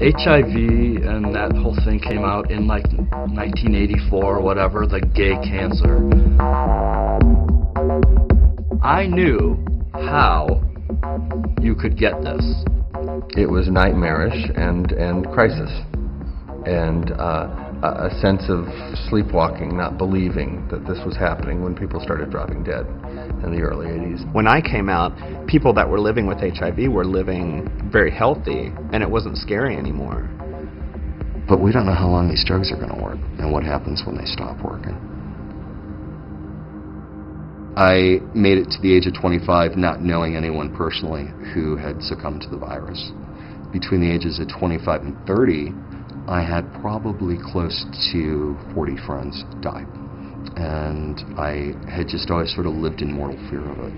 HIV and that whole thing came out in like 1984 or whatever, the gay cancer. I knew how you could get this. It was nightmarish and crisis, and a sense of sleepwalking, not believing that this was happening when people started dropping dead in the early 80s. When I came out, people that were living with HIV were living very healthy, and it wasn't scary anymore. But we don't know how long these drugs are going to work and what happens when they stop working. I made it to the age of 25 not knowing anyone personally who had succumbed to the virus. Between the ages of 25 and 30, I had probably close to 40 friends die. And I had just always sort of lived in mortal fear of it.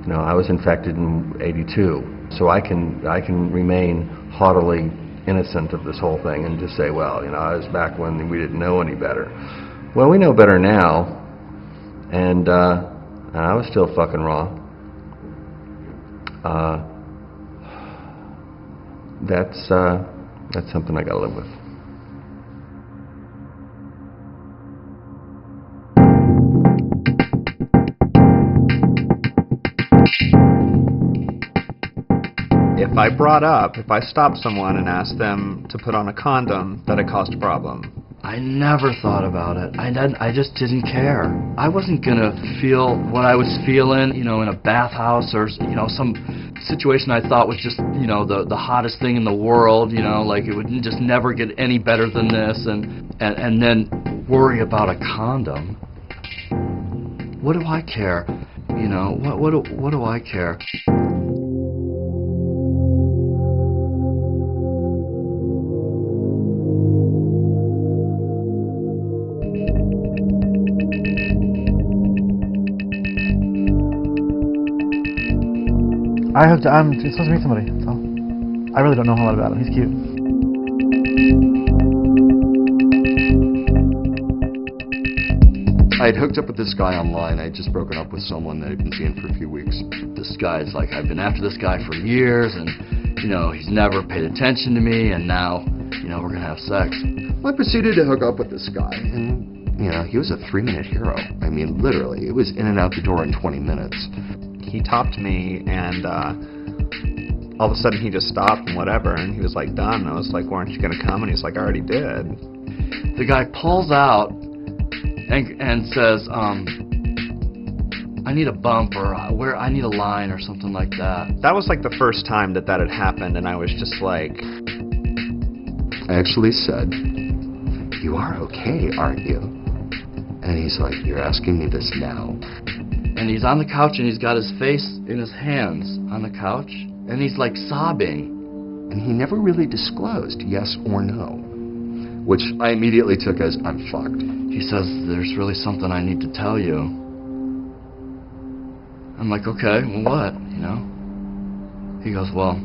You know, I was infected in '82, so I can remain haughtily innocent of this whole thing and just say, well, you know, I was back when we didn't know any better. Well, we know better now, and I was still fucking raw. That's something I gotta live with. If I stopped someone and asked them to put on a condom, that it caused a problem. I never thought about it. I just didn't care. I wasn't gonna feel what I was feeling, you know, in a bathhouse or, you know, some situation I thought was just, you know, the hottest thing in the world, you know, like it would just never get any better than this, and then worry about a condom. What do I care? You know, what do I care? I'm supposed to meet somebody, so I really don't know a whole lot about him. He's cute. I had hooked up with this guy online. I had just broken up with someone that I'd been seeing for a few weeks. This guy's like, I've been after this guy for years, and, you know, he's never paid attention to me, and now, you know, we're gonna have sex. Well, I proceeded to hook up with this guy, and, you know, he was a 3-minute hero. I mean, literally, it was in and out the door in 20 minutes. He topped me, and all of a sudden he just stopped and whatever, and he was like done. And I was like, "Weren't you gonna come?" And he's like, "I already did." The guy pulls out and says, I need a bump, or where I need a line or something like that. That was like the first time that had happened, and I was just like, I actually said, "You are okay, aren't you?" And he's like, "You're asking me this now?" And he's on the couch, and he's got his face in his hands on the couch, and he's like sobbing. And he never really disclosed yes or no, which I immediately took as, I'm fucked. He says, there's really something I need to tell you. I'm like, okay, well, what, you know? He goes, well,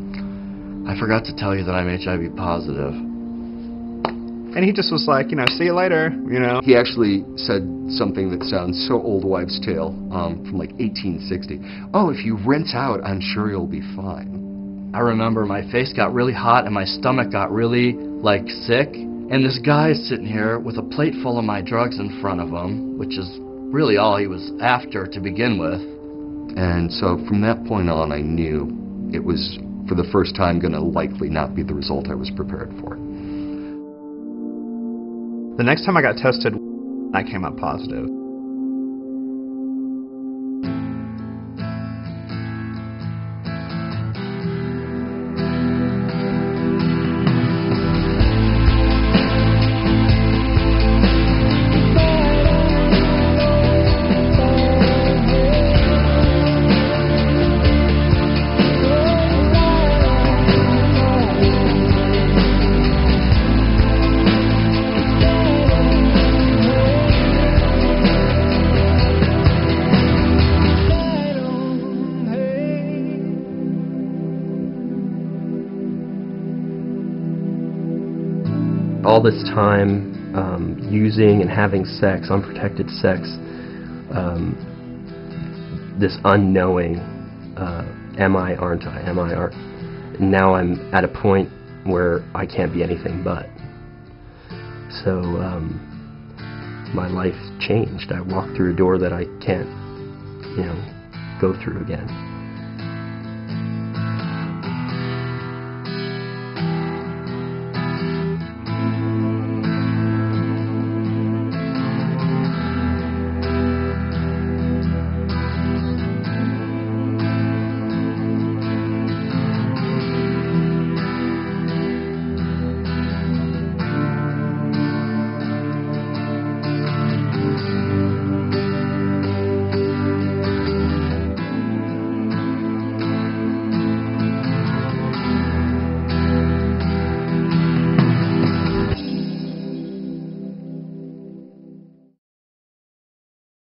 I forgot to tell you that I'm HIV positive. And he just was like, you know, see you later, you know. He actually said something that sounds so old wives' tale, from like 1860. Oh, if you rinse out, I'm sure you'll be fine. I remember my face got really hot and my stomach got really, like, sick. And this guy is sitting here with a plate full of my drugs in front of him, which is really all he was after to begin with. And so from that point on, I knew it was, for the first time, going to likely not be the result I was prepared for. The next time I got tested, I came up positive. All this time using and having sex, unprotected sex, this unknowing, am I, aren't I, am I, aren't. Now I'm at a point where I can't be anything but. So my life changed. I walked through a door that I can't, go through again.